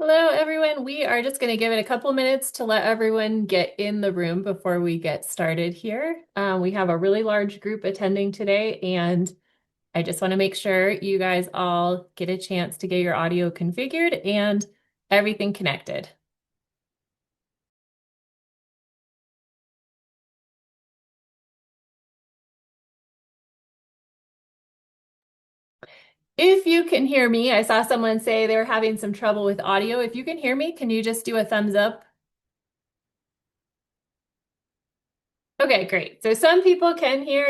Hello, everyone. We are just going to give it a couple minutes to let everyone get in the room before we get started here. We have a really large group attending today, and I just want to make sure you guys all get a chance to get your audio configured and everything connected. If you can hear me, I saw someone say they were having some trouble with audio. If you can hear me, can you just do a thumbs up? Okay, great. So some people can hear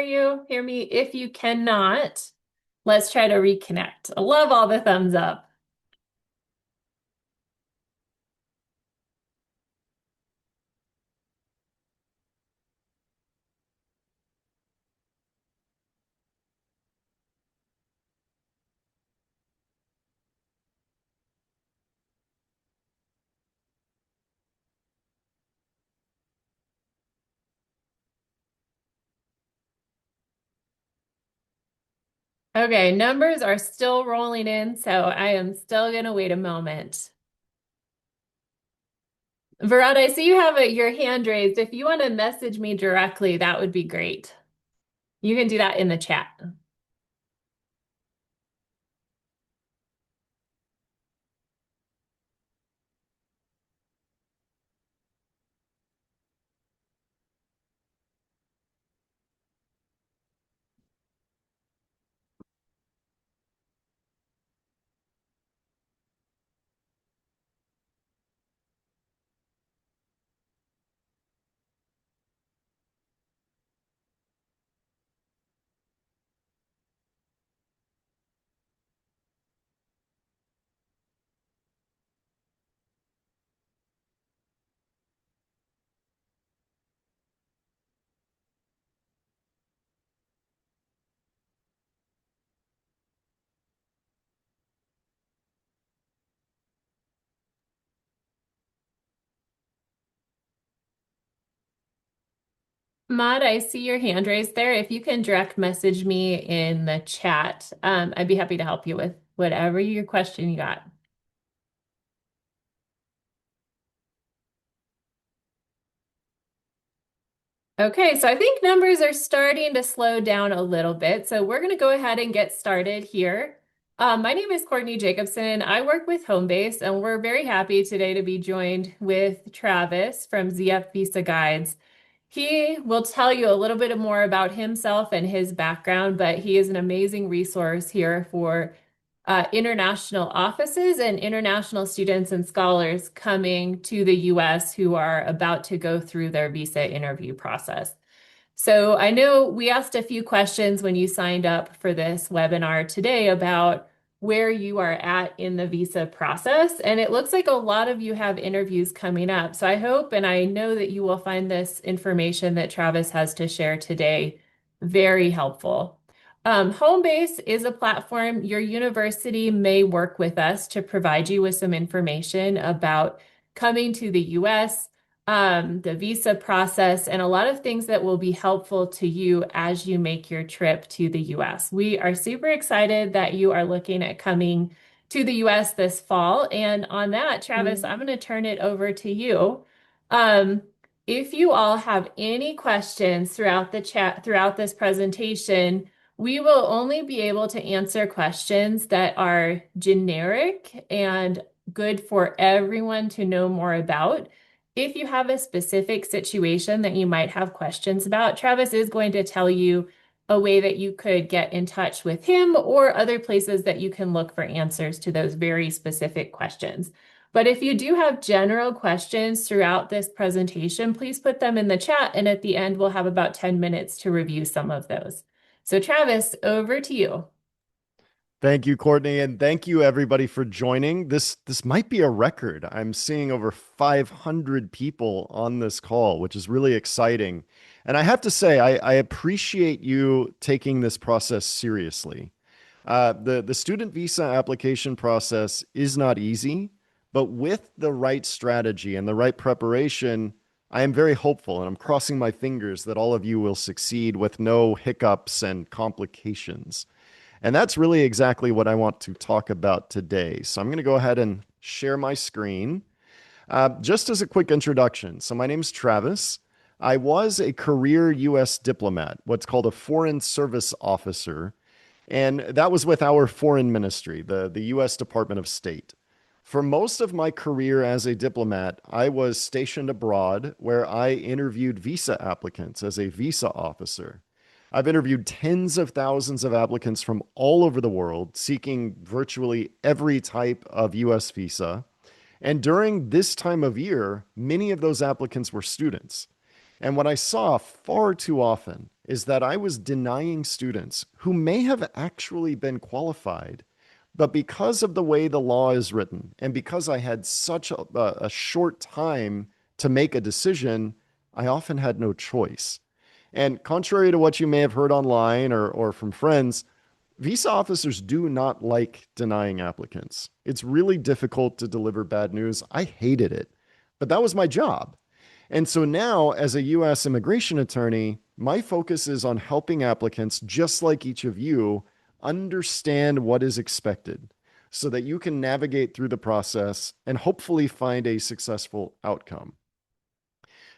me. If you cannot, let's try to reconnect. I love all the thumbs up. Okay, numbers are still rolling in, so I am still gonna wait a moment. Varad, I see you have your hand raised. If you want to message me directly, that would be great. You can do that in the chat. Maud, I see your hand raised there. If you can direct message me in the chat, I'd be happy to help you with whatever your question you got. Okay, so I think numbers are starting to slow down a little bit. So we're going to go ahead and get started here. My name is Courtney Jacobson. I work with Homebase, and we're very happy today to be joined with Travis from ZF Visa Guides. He will tell you a little bit more about himself and his background, but he is an amazing resource here for international offices and international students and scholars coming to the US who are about to go through their visa interview process. So I know we asked a few questions when you signed up for this webinar today about where you are at in the visa process. And it looks like a lot of you have interviews coming up. So I hope and I know that you will find this information that Travis has to share today very helpful. Homebase is a platform your university may work with us to provide you with some information about coming to the US, the visa process, and a lot of things that will be helpful to you as you make your trip to the US. We are super excited that you are looking at coming to the US this fall. And on that, Travis, I'm going to turn it over to you. Um, if you all have any questions throughout the chat, throughout this presentation, we will only be able to answer questions that are generic and good for everyone to know more about. If you have a specific situation that you might have questions about, Travis is going to tell you a way that you could get in touch with him or other places that you can look for answers to those very specific questions. But if you do have general questions throughout this presentation, please put them in the chat, and at the end, we'll have about 10 minutes to review some of those. So Travis, over to you. Thank you, Courtney, and thank you everybody for joining. This might be a record. I'm seeing over 500 people on this call, which is really exciting. And I have to say, I appreciate you taking this process seriously. The student visa application process is not easy, but with the right strategy and the right preparation, I am very hopeful, and I'm crossing my fingers that all of you will succeed with no hiccups and complications. And that's really exactly what I want to talk about today. So I'm going to go ahead and share my screen. Just as a quick introduction, so my name's Travis. I was a career U.S. diplomat, what's called a Foreign Service Officer, and that was with our foreign ministry, the U.S. Department of State. For most of my career as a diplomat, I was stationed abroad where I interviewed visa applicants as a visa officer. I've interviewed tens of thousands of applicants from all over the world seeking virtually every type of U.S. visa. And during this time of year, many of those applicants were students. And what I saw far too often is that I was denying students who may have actually been qualified, but because of the way the law is written, and because I had such a short time to make a decision, I often had no choice. And contrary to what you may have heard online or from friends, visa officers do not like denying applicants. It's really difficult to deliver bad news. I hated it, but that was my job. And so now, as a US immigration attorney, my focus is on helping applicants, just like each of you, understand what is expected so that you can navigate through the process and hopefully find a successful outcome.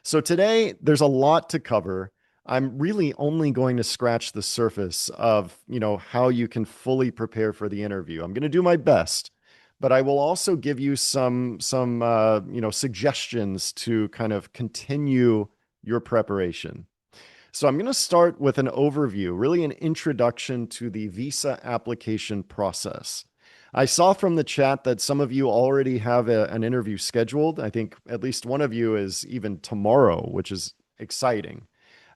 So today, there's a lot to cover. I'm really only going to scratch the surface of, how you can fully prepare for the interview. I'm going to do my best, but I will also give you some suggestions to kind of continue your preparation. So I'm going to start with an overview, really an introduction to the visa application process. I saw from the chat that some of you already have an interview scheduled. I think at least one of you is even tomorrow, which is exciting.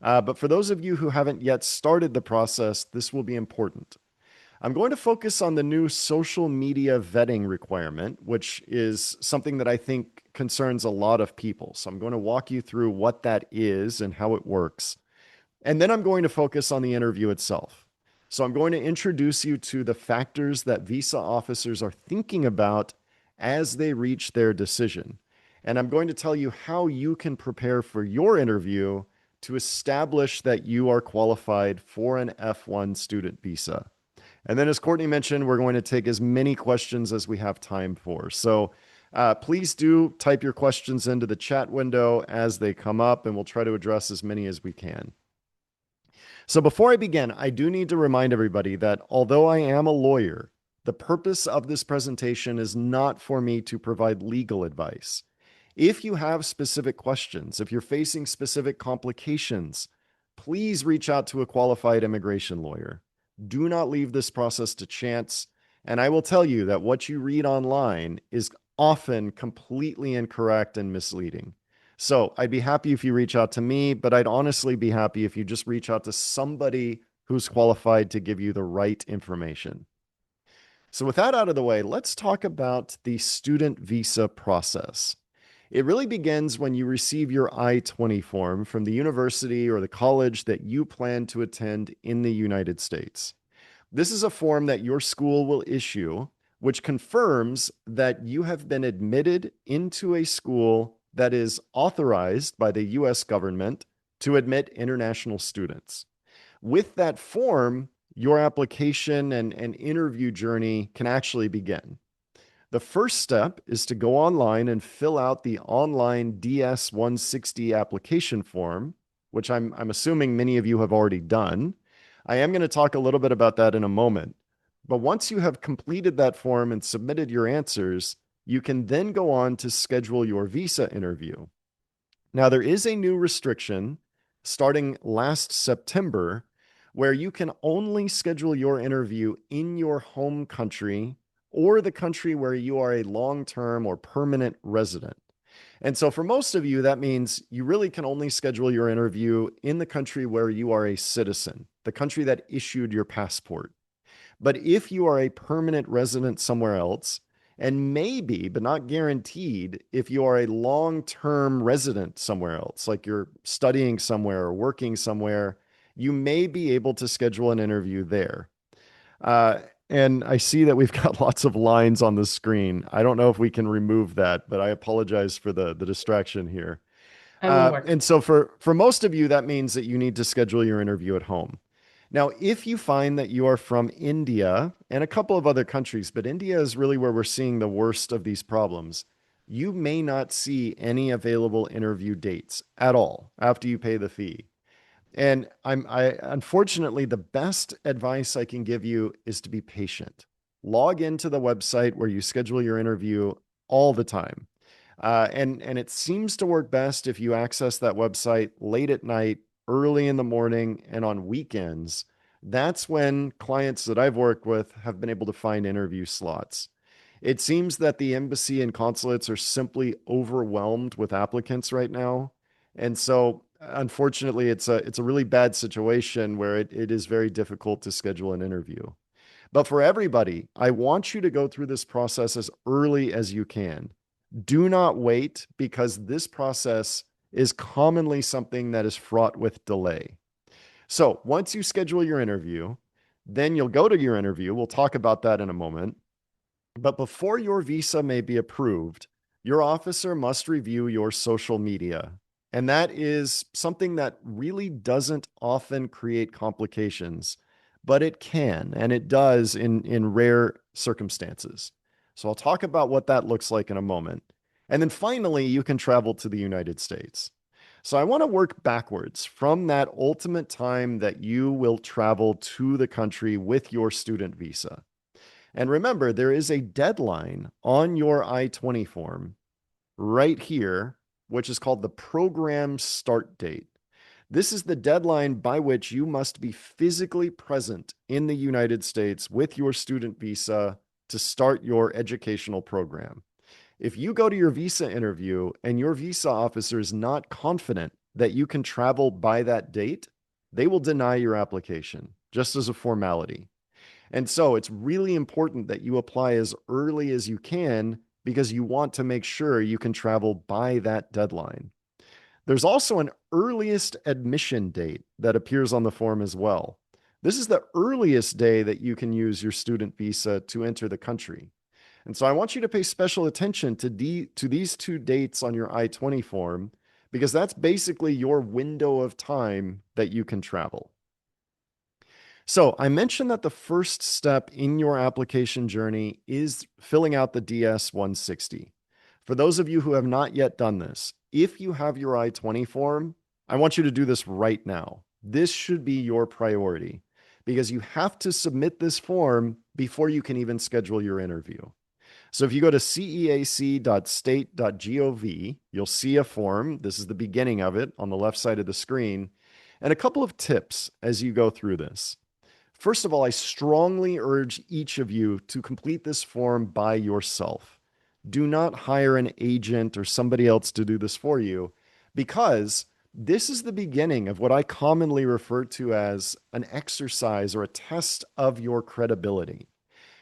But for those of you who haven't yet started the process, this will be important. I'm going to focus on the new social media vetting requirement, which is something that I think concerns a lot of people. So I'm going to walk you through what that is and how it works. And then I'm going to focus on the interview itself. So I'm going to introduce you to the factors that visa officers are thinking about as they reach their decision. And I'm going to tell you how you can prepare for your interview to establish that you are qualified for an F1 student visa. And then, as Courtney mentioned, we're going to take as many questions as we have time for. So please do type your questions into the chat window as they come up, and we'll try to address as many as we can. So before I begin, I do need to remind everybody that although I am a lawyer, the purpose of this presentation is not for me to provide legal advice. If you have specific questions, if you're facing specific complications, please reach out to a qualified immigration lawyer. Do not leave this process to chance. And I will tell you that what you read online is often completely incorrect and misleading. So I'd be happy if you reach out to me, but I'd honestly be happy if you just reach out to somebody who's qualified to give you the right information. So with that out of the way, let's talk about the student visa process. It really begins when you receive your I-20 form from the university or the college that you plan to attend in the United States. This is a form that your school will issue, which confirms that you have been admitted into a school that is authorized by the U.S. government to admit international students. With that form, your application and interview journey can actually begin. The first step is to go online and fill out the online DS-160 application form, which I'm assuming many of you have already done. I am going to talk a little bit about that in a moment. But once you have completed that form and submitted your answers, you can then go on to schedule your visa interview. Now, there is a new restriction starting last September where you can only schedule your interview in your home country or the country where you are a long-term or permanent resident. And so for most of you, that means you really can only schedule your interview in the country where you are a citizen, the country that issued your passport. But if you are a permanent resident somewhere else, and maybe, but not guaranteed, if you are a long-term resident somewhere else, like you're studying somewhere or working somewhere, you may be able to schedule an interview there. And I see that we've got lots of lines on the screen. I don't know if we can remove that, but I apologize for the distraction here. I will work. And so for most of you, that means that you need to schedule your interview at home. Now, if you find that you are from India and a couple of other countries, but India is really where we're seeing the worst of these problems, you may not see any available interview dates at all after you pay the fee. And I unfortunately, the best advice I can give you is to be patient. Log into the website where you schedule your interview all the time. And it seems to work best if you access that website late at night, early in the morning, and on weekends. That's when clients that I've worked with have been able to find interview slots. It seems that the embassy and consulates are simply overwhelmed with applicants right now. And so unfortunately, it's a really bad situation where it is very difficult to schedule an interview. But for everybody, I want you to go through this process as early as you can. Do not wait because this process is commonly something that is fraught with delay. So once you schedule your interview, then you'll go to your interview. We'll talk about that in a moment. But before your visa may be approved, your officer must review your social media. And that is something that really doesn't often create complications, but it can, and it does in rare circumstances. So I'll talk about what that looks like in a moment. And then finally, you can travel to the United States. So I want to work backwards from that ultimate time that you will travel to the country with your student visa. And remember, there is a deadline on your I-20 form right here, which is called the program start date. This is the deadline by which you must be physically present in the United States with your student visa to start your educational program. If you go to your visa interview and your visa officer is not confident that you can travel by that date, they will deny your application just as a formality. And so it's really important that you apply as early as you can because you want to make sure you can travel by that deadline. There's also an earliest admission date that appears on the form as well. This is the earliest day that you can use your student visa to enter the country. And so I want you to pay special attention to these two dates on your I-20 form because that's basically your window of time that you can travel. So I mentioned that the first step in your application journey is filling out the DS-160. For those of you who have not yet done this, if you have your I-20 form, I want you to do this right now. This should be your priority because you have to submit this form before you can even schedule your interview. So if you go to ceac.state.gov, you'll see a form. This is the beginning of it on the left side of the screen, and a couple of tips as you go through this. First of all, I strongly urge each of you to complete this form by yourself. Do not hire an agent or somebody else to do this for you because this is the beginning of what I commonly refer to as an exercise or a test of your credibility.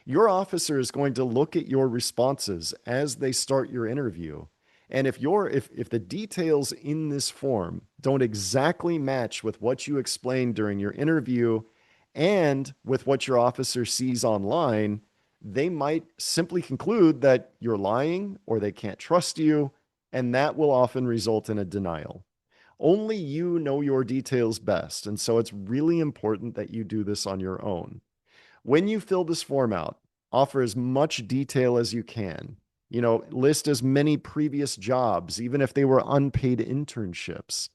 Your officer is going to look at your responses as they start your interview. And if the details in this form don't exactly match with what you explained during your interview and with what your officer sees online, they might simply conclude that you're lying or they can't trust you, and that will often result in a denial. Only you know your details best, and so it's really important that you do this on your own. When you fill this form out, offer as much detail as you can. List as many previous jobs, even if they were unpaid internships.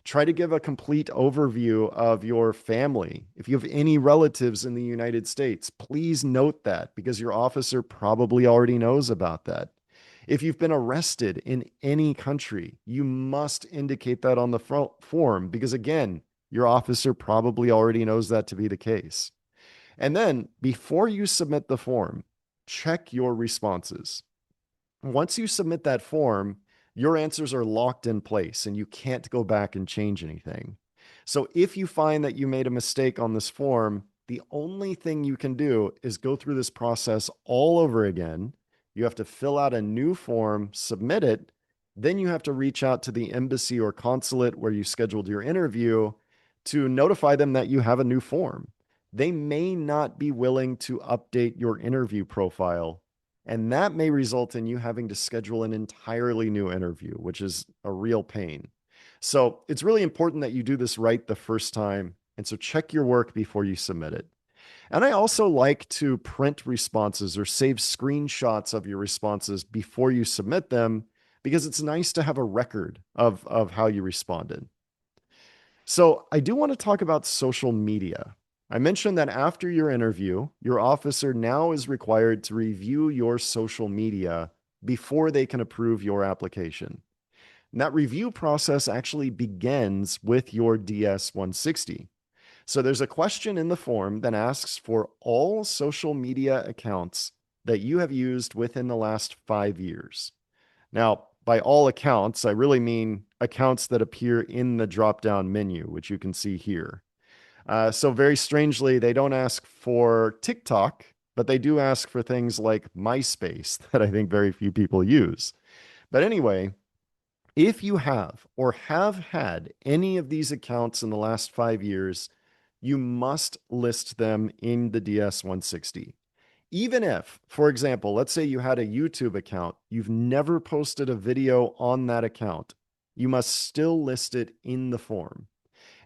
Try to give a complete overview of your family. If you have any relatives in the United States, please note that because your officer probably already knows about that. If you've been arrested in any country, you must indicate that on the form because, again, your officer probably already knows that to be the case. And then before you submit the form, check your responses. Once you submit that form, your answers are locked in place and you can't go back and change anything. So if you find that you made a mistake on this form, the only thing you can do is go through this process all over again. You have to fill out a new form, submit it. Then you have to reach out to the embassy or consulate where you scheduled your interview to notify them that you have a new form. They may not be willing to update your interview profile, and that may result in you having to schedule an entirely new interview, which is a real pain. So it's really important that you do this right the first time. And so check your work before you submit it. And I also like to print responses or save screenshots of your responses before you submit them because it's nice to have a record of how you responded. So I do want to talk about social media. I mentioned that after your interview, your officer now is required to review your social media before they can approve your application. And that review process actually begins with your DS 160. So there's a question in the form that asks for all social media accounts that you have used within the last 5 years. Now, by all accounts, I really mean accounts that appear in the drop down menu, which you can see here. So, very strangely, they don't ask for TikTok, but they do ask for things like MySpace that I think very few people use. But anyway, if you have or have had any of these accounts in the last 5 years, you must list them in the DS 160. Even if, for example, let's say you had a YouTube account, you've never posted a video on that account, you must still list it in the form.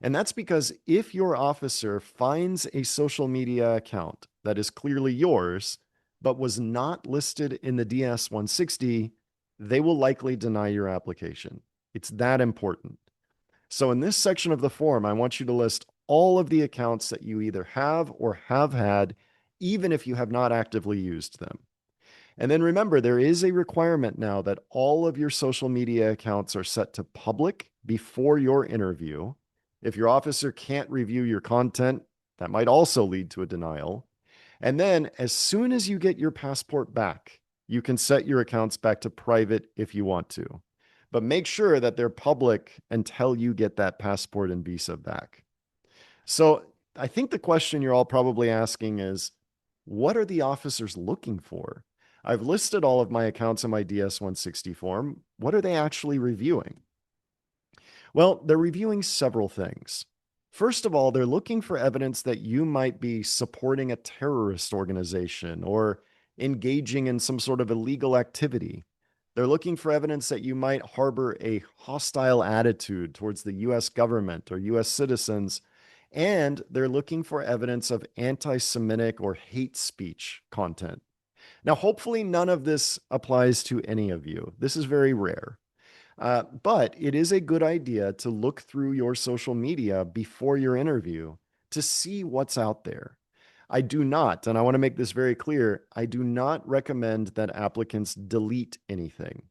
And that's because if your officer finds a social media account that is clearly yours, but was not listed in the DS 160, they will likely deny your application. It's that important. So in this section of the form, I want you to list all of the accounts that you either have or have had, even if you have not actively used them. And then remember, there is a requirement now that all of your social media accounts are set to public before your interview. If your officer can't review your content, that might also lead to a denial. And then as soon as you get your passport back, you can set your accounts back to private if you want to. But make sure that they're public until you get that passport and visa back. So I think the question you're all probably asking is, what are the officers looking for? I've listed all of my accounts in my DS 160 form. What are they actually reviewing? Well, they're reviewing several things. First of all, they're looking for evidence that you might be supporting a terrorist organization or engaging in some sort of illegal activity. They're looking for evidence that you might harbor a hostile attitude towards the US government or US citizens. And they're looking for evidence of anti Semitic or hate speech content. Now, hopefully, none of this applies to any of you. This is very rare. But it is a good idea to look through your social media before your interview to see what's out there. I do not, and I want to make this very clear, I do not recommend that applicants delete anything.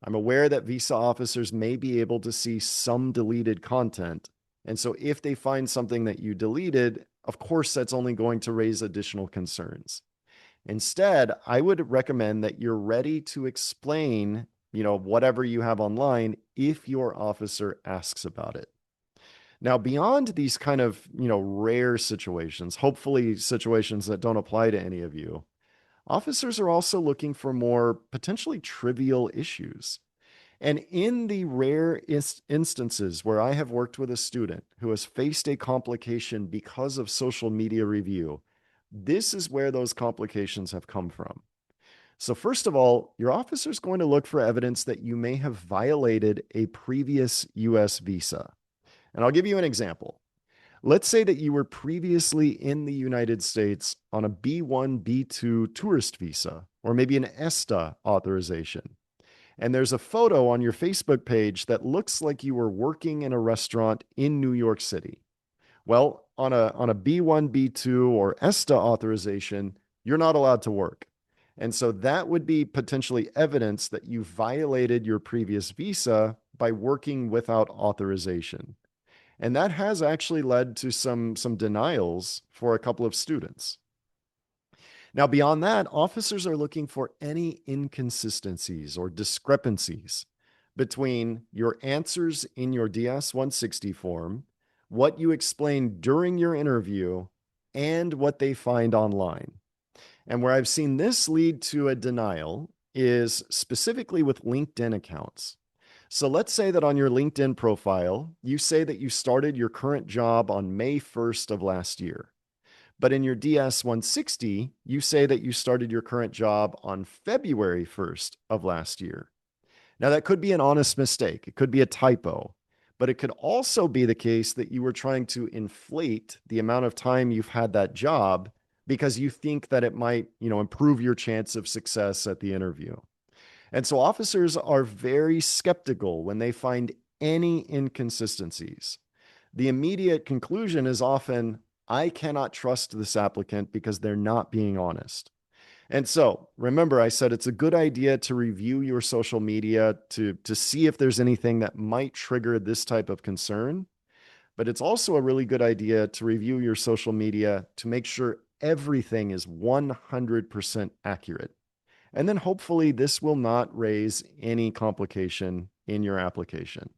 I'm aware that visa officers may be able to see some deleted content. And so if they find something that you deleted, of course, that's only going to raise additional concerns. Instead, I would recommend that you're ready to explain, whatever you have online if your officer asks about it. Now, beyond these kind of, rare situations, hopefully situations that don't apply to any of you, officers are also looking for more potentially trivial issues. And in the rare instances where I have worked with a student who has faced a complication because of social media review, this is where those complications have come from. So, first of all, your officer is going to look for evidence that you may have violated a previous US visa. And I'll give you an example. Let's say that you were previously in the United States on a B1, B2 tourist visa, or maybe an ESTA authorization. And there's a photo on your Facebook page that looks like you were working in a restaurant in New York City. Well, on a B1, B2, or ESTA authorization, you're not allowed to work. And so that would be potentially evidence that you violated your previous visa by working without authorization. And that has actually led to some denials for a couple of students. Now, beyond that, officers are looking for any inconsistencies or discrepancies between your answers in your DS 160 form, what you explained during your interview, and what they find online. And where I've seen this lead to a denial is specifically with LinkedIn accounts. So let's say that on your LinkedIn profile, you say that you started your current job on May 1st of last year. But in your DS 160, you say that you started your current job on February 1st of last year. Now, that could be an honest mistake. It could be a typo. But it could also be the case that you were trying to inflate the amount of time you've had that job because you think that it might, improve your chance of success at the interview. And so officers are very skeptical when they find any inconsistencies. The immediate conclusion is often, I cannot trust this applicant because they're not being honest. And so remember, I said it's a good idea to review your social media to see if there's anything that might trigger this type of concern. But it's also a really good idea to review your social media to make sure everything is 100% accurate. And then hopefully this will not raise any complication in your application.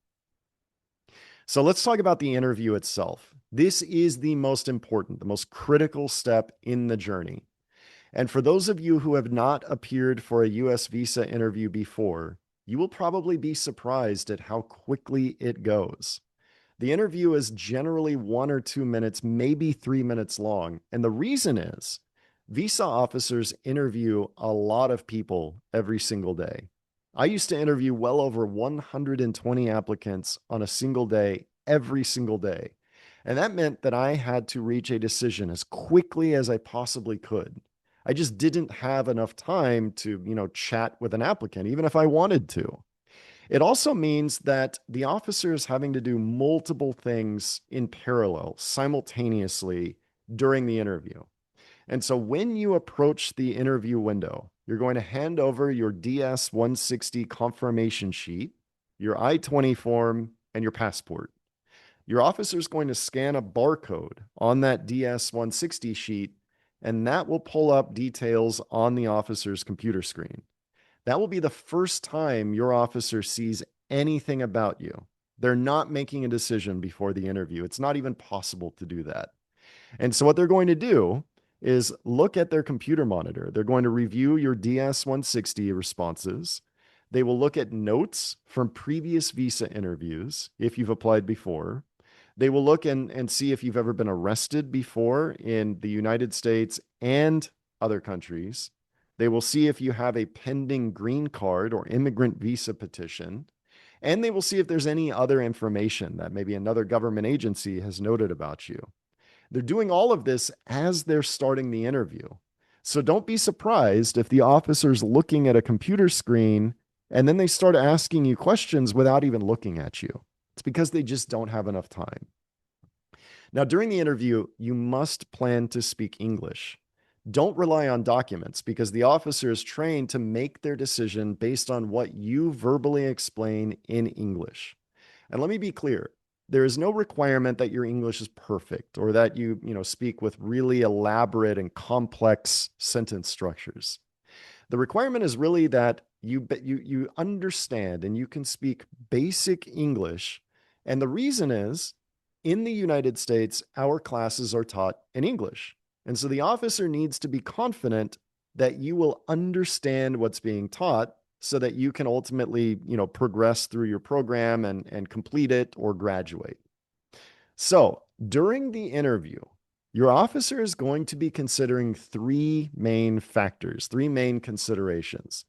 So let's talk about the interview itself. This is the most important, the most critical step in the journey. And for those of you who have not appeared for a US visa interview before, you will probably be surprised at how quickly it goes. The interview is generally 1 or 2 minutes, maybe 3 minutes long. And the reason is visa officers interview a lot of people every single day. I used to interview well over 120 applicants on a single day, every single day. And that meant that I had to reach a decision as quickly as I possibly could. I just didn't have enough time to, chat with an applicant, even if I wanted to. It also means that the officer is having to do multiple things in parallel, simultaneously during the interview. And so when you approach the interview window, you're going to hand over your DS 160 confirmation sheet, your I-20 form, and your passport. Your officer is going to scan a barcode on that DS 160 sheet, and that will pull up details on the officer's computer screen. That will be the first time your officer sees anything about you. They're not making a decision before the interview. It's not even possible to do that. And so what they're going to do is look at their computer monitor. They're going to review your DS 160 responses. They will look at notes from previous visa interviews if you've applied before. They will look and see if you've ever been arrested before in the United States and other countries. They will see if you have a pending green card or immigrant visa petition. And they will see if there's any other information that maybe another government agency has noted about you. They're doing all of this as they're starting the interview. So don't be surprised if the officer's looking at a computer screen and then they start asking you questions without even looking at you. It's because they just don't have enough time. Now, during the interview, you must plan to speak English. Don't rely on documents because the officer is trained to make their decision based on what you verbally explain in English. And let me be clear, there is no requirement that your English is perfect or that you speak with really elaborate and complex sentence structures. The requirement is really that you understand and you can speak basic English. And the reason is in the United States, our classes are taught in English. And so the officer needs to be confident that you will understand what's being taught so that you can ultimately, progress through your program and complete it or graduate. So during the interview, your officer is going to be considering three main factors, three main considerations.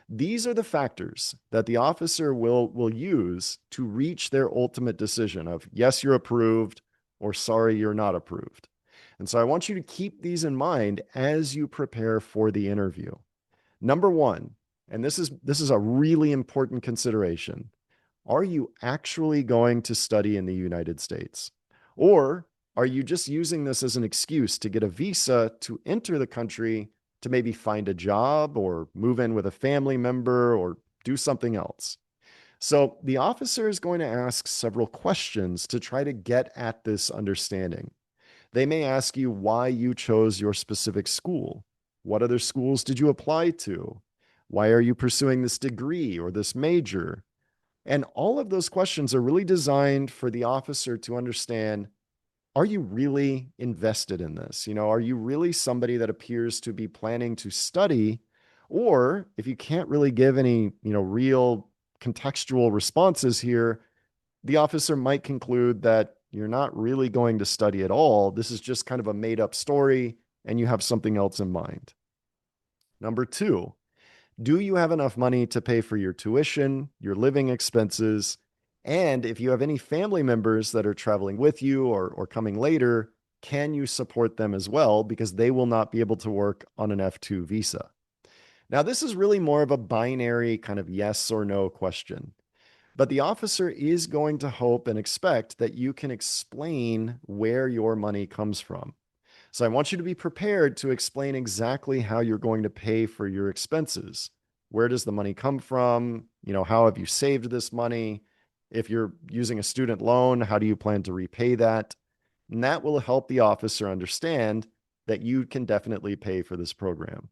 These are the factors that the officer will use to reach their ultimate decision of yes, you're approved, or sorry, you're not approved. And so I want you to keep these in mind as you prepare for the interview. Number one, and this is a really important consideration. Are you actually going to study in the United States? Or are you just using this as an excuse to get a visa to enter the country to maybe find a job or move in with a family member or do something else? So the officer is going to ask several questions to try to get at this understanding. They may ask you why you chose your specific school. What other schools did you apply to? Why are you pursuing this degree or this major? And all of those questions are really designed for the officer to understand, are you really invested in this? Are you really somebody that appears to be planning to study? Or if you can't really give any, real contextual responses here, the officer might conclude that you're not really going to study at all. This is just kind of a made up story and you have something else in mind. Number two, do you have enough money to pay for your tuition, your living expenses, And if you have any family members that are traveling with you or coming later, can you support them as well? Because they will not be able to work on an F2 visa. Now, this is really more of a binary kind of yes or no question, but the officer is going to hope and expect that you can explain where your money comes from. So I want you to be prepared to explain exactly how you're going to pay for your expenses. Where does the money come from? How have you saved this money? If you're using a student loan, how do you plan to repay that? And that will help the officer understand that you can definitely pay for this program.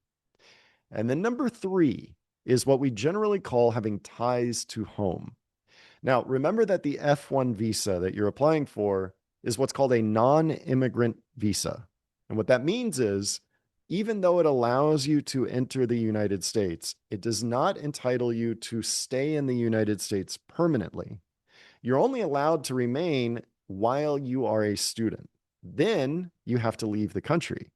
And then number three is what we generally call having ties to home. Now, remember that the F1 visa that you're applying for is what's called a non-immigrant visa. And what that means is, even though it allows you to enter the United States, it does not entitle you to stay in the United States permanently. You're only allowed to remain while you are a student. Then you have to leave the country.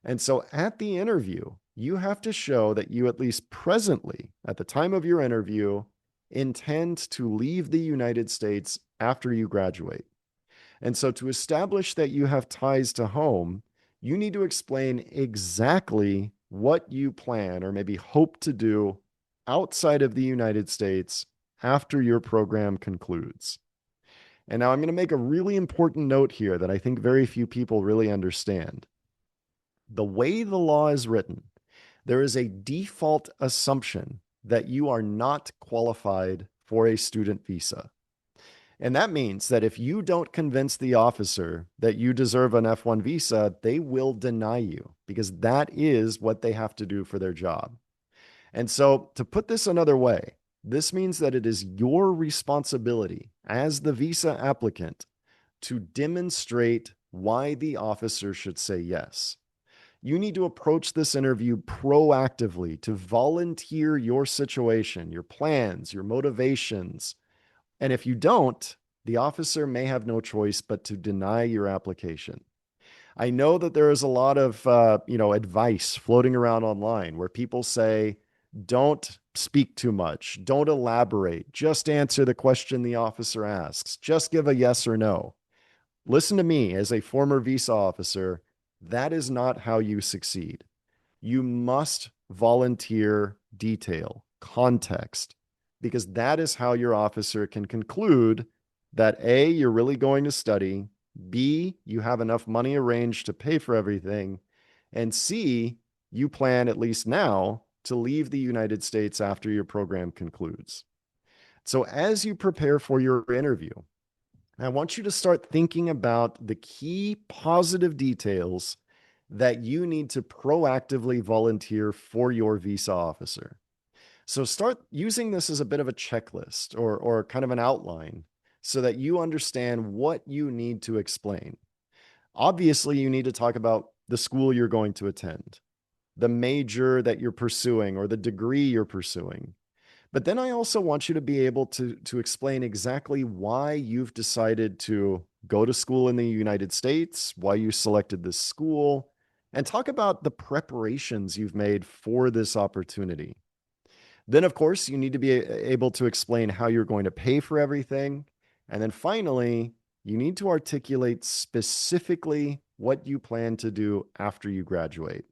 And so at the interview, you have to show that you, at least presently, at the time of your interview, intend to leave the United States after you graduate. And so to establish that you have ties to home, you need to explain exactly what you plan or maybe hope to do outside of the United States after your program concludes. And now I'm going to make a really important note here that I think very few people really understand. The way the law is written, there is a default assumption that you are not qualified for a student visa. And that means that if you don't convince the officer that you deserve an F1 visa, they will deny you because that is what they have to do for their job. And so, to put this another way, this means that it is your responsibility as the visa applicant to demonstrate why the officer should say yes. You need to approach this interview proactively to volunteer your situation, your plans, your motivations. And if you don't, the officer may have no choice but to deny your application. I know that there is a lot of advice floating around online where people say, don't speak too much, don't elaborate, just answer the question the officer asks, just give a yes or no. Listen to me, as a former visa officer, that is not how you succeed. You must volunteer detail, context, because that is how your officer can conclude that A, you're really going to study, B, you have enough money arranged to pay for everything, and C, you plan, at least now, to leave the United States after your program concludes. So as you prepare for your interview, I want you to start thinking about the key positive details that you need to proactively volunteer for your visa officer. So start using this as a bit of a checklist or kind of an outline so that you understand what you need to explain. Obviously, you need to talk about the school you're going to attend, the major that you're pursuing, or the degree you're pursuing. But then I also want you to be able to explain exactly why you've decided to go to school in the United States, why you selected this school, and talk about the preparations you've made for this opportunity. Then, of course, you need to be able to explain how you're going to pay for everything. And then finally, you need to articulate specifically what you plan to do after you graduate.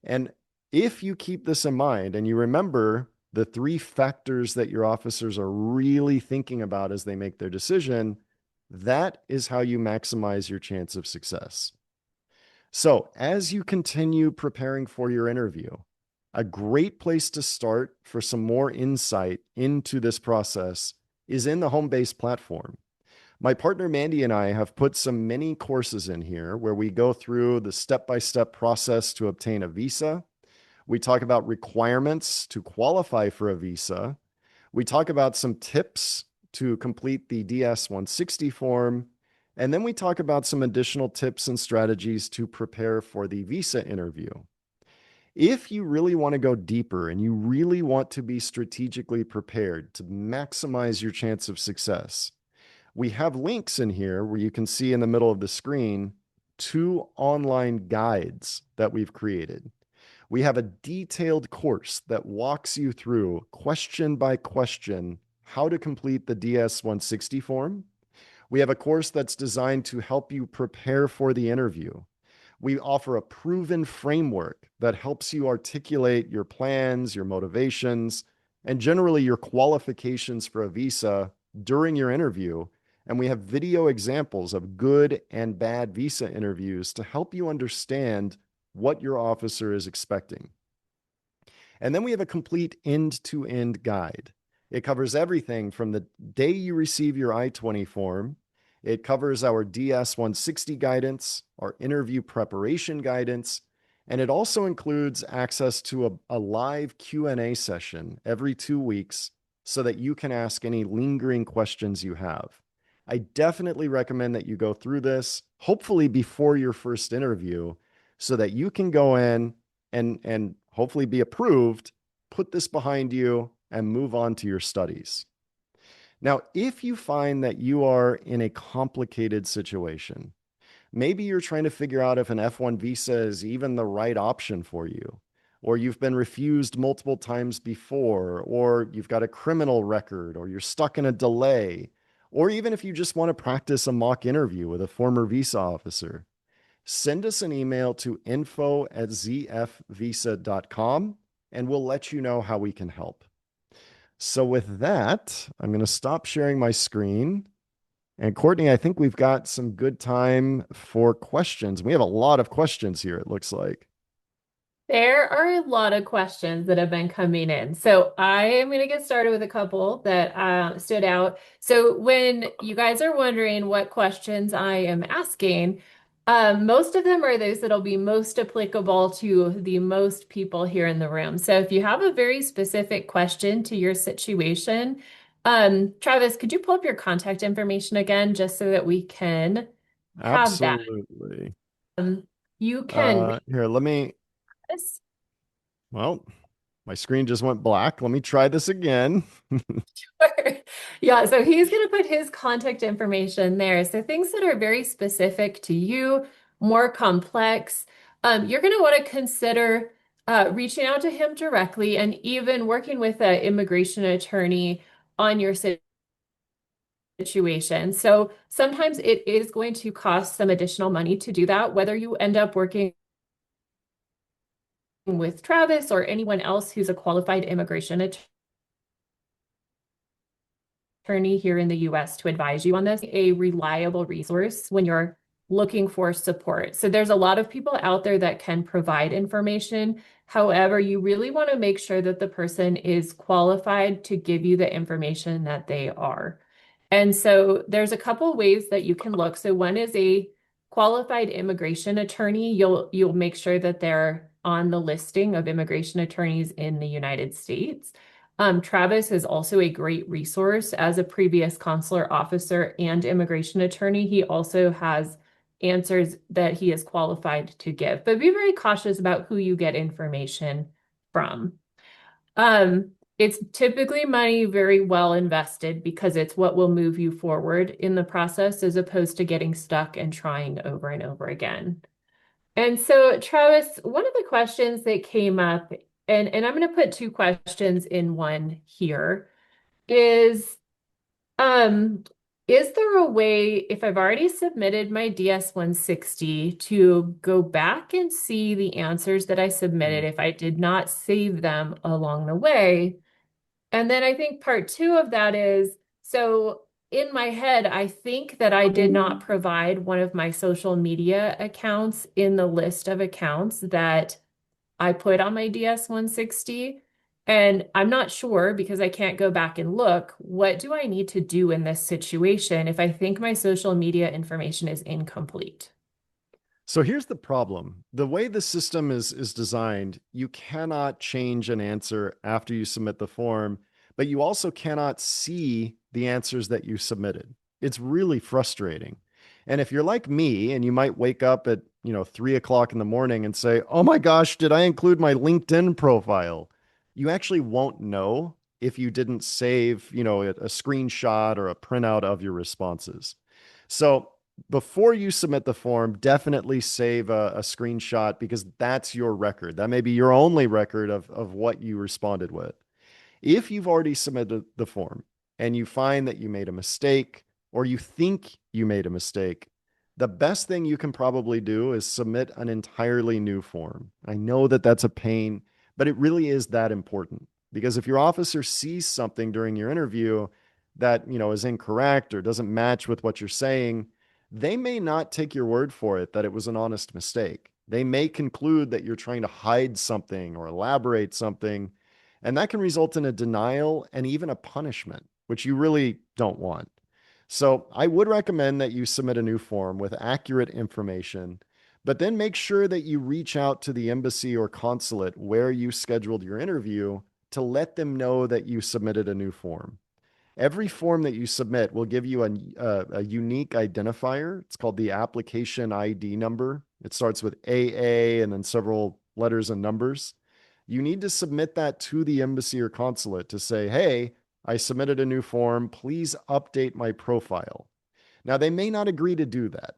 And if you keep this in mind and you remember the three factors that your officers are really thinking about as they make their decision, that is how you maximize your chance of success. So, as you continue preparing for your interview, a great place to start for some more insight into this process is in the Homebase platform. My partner Mandy and I have put some mini courses in here where we go through the step-by-step process to obtain a visa. We talk about requirements to qualify for a visa. We talk about some tips to complete the DS-160 form. And then we talk about some additional tips and strategies to prepare for the visa interview. If you really want to go deeper and you really want to be strategically prepared to maximize your chance of success, we have links in here where you can see in the middle of the screen 2 online guides that we've created. We have a detailed course that walks you through question by question how to complete the DS-160 form. We have a course that's designed to help you prepare for the interview. We offer a proven framework that helps you articulate your plans, your motivations, and generally your qualifications for a visa during your interview. And we have video examples of good and bad visa interviews to help you understand what your officer is expecting. And then we have a complete end to end guide. It covers everything from the day you receive your I-20 form. It covers our DS-160 guidance, our interview preparation guidance, and it also includes access to a live Q&A session every 2 weeks so that you can ask any lingering questions you have. I definitely recommend that you go through this, hopefully before your first interview, so that you can go in and hopefully be approved, put this behind you, and move on to your studies. Now, if you find that you are in a complicated situation, maybe you're trying to figure out if an F1 visa is even the right option for you, or you've been refused multiple times before, or you've got a criminal record, or you're stuck in a delay, or even if you just want to practice a mock interview with a former visa officer, send us an email to info@zfvisa.com and we'll let you know how we can help. So, with that, I'm going to stop sharing my screen. And Courtney, I think we've got some good time for questions. We have a lot of questions here, it looks like. There are a lot of questions that have been coming in. So I am going to get started with a couple that stood out. So when you guys are wondering what questions I am asking, most of them are those that'll be most applicable to the most people here in the room. So if you have a very specific question to your situation, Travis, could you pull up your contact information again just so that we can have that? Absolutely. Um, you can reach Here, let me, us. well, my screen just went black. Let me try this again. Yeah, so he's going to put his contact information there. So things that are very specific to you, more complex, you're going to want to consider reaching out to him directly and even working with an immigration attorney on your situation. So sometimes it is going to cost some additional money to do that, whether you end up working with Travis or anyone else who's a qualified immigration attorney here in the US to advise you on this, a reliable resource when you're looking for support. So there's a lot of people out there that can provide information. However, you really want to make sure that the person is qualified to give you the information that they are. And so there's a couple ways that you can look. So one is a qualified immigration attorney. You'll make sure that they're on the listing of immigration attorneys in the United States. Travis is also a great resource as a previous consular officer and immigration attorney. He also has answers that he is qualified to give, but be very cautious about who you get information from. It's typically money very well invested because it's what will move you forward in the process as opposed to getting stuck and trying over and over again. And so, Travis, one of the questions that came up, and I'm going to put two questions in one here, is is there a way, if I've already submitted my DS-160, to go back and see the answers that I submitted if I did not save them along the way? And then I think part two of that is, so in my head, I think that I did not provide one of my social media accounts in the list of accounts that I put on my DS-160. And I'm not sure because I can't go back and look. What do I need to do in this situation if I think my social media information is incomplete? So here's the problem. The way the system is designed, you cannot change an answer after you submit the form, but you also cannot see the answers that you submitted. It's really frustrating. And if you're like me and you might wake up at, 3 o'clock in the morning and say, oh my gosh, did I include my LinkedIn profile? You actually won't know if you didn't save, a screenshot or a printout of your responses. So before you submit the form, definitely save a screenshot because that's your record. That may be your only record of what you responded with. If you've already submitted the form and you find that you made a mistake or you think you made a mistake, the best thing you can probably do is submit an entirely new form. I know that that's a pain, but it really is that important because if your officer sees something during your interview that, is incorrect or doesn't match with what you're saying, they may not take your word for it that it was an honest mistake. They may conclude that you're trying to hide something or elaborate something, and that can result in a denial and even a punishment, which you really don't want. So I would recommend that you submit a new form with accurate information, but then make sure that you reach out to the embassy or consulate where you scheduled your interview to let them know that you submitted a new form. Every form that you submit will give you a unique identifier. It's called the application ID number. It starts with AA and then several letters and numbers. You need to submit that to the embassy or consulate to say, hey, I submitted a new form. Please update my profile. Now, they may not agree to do that.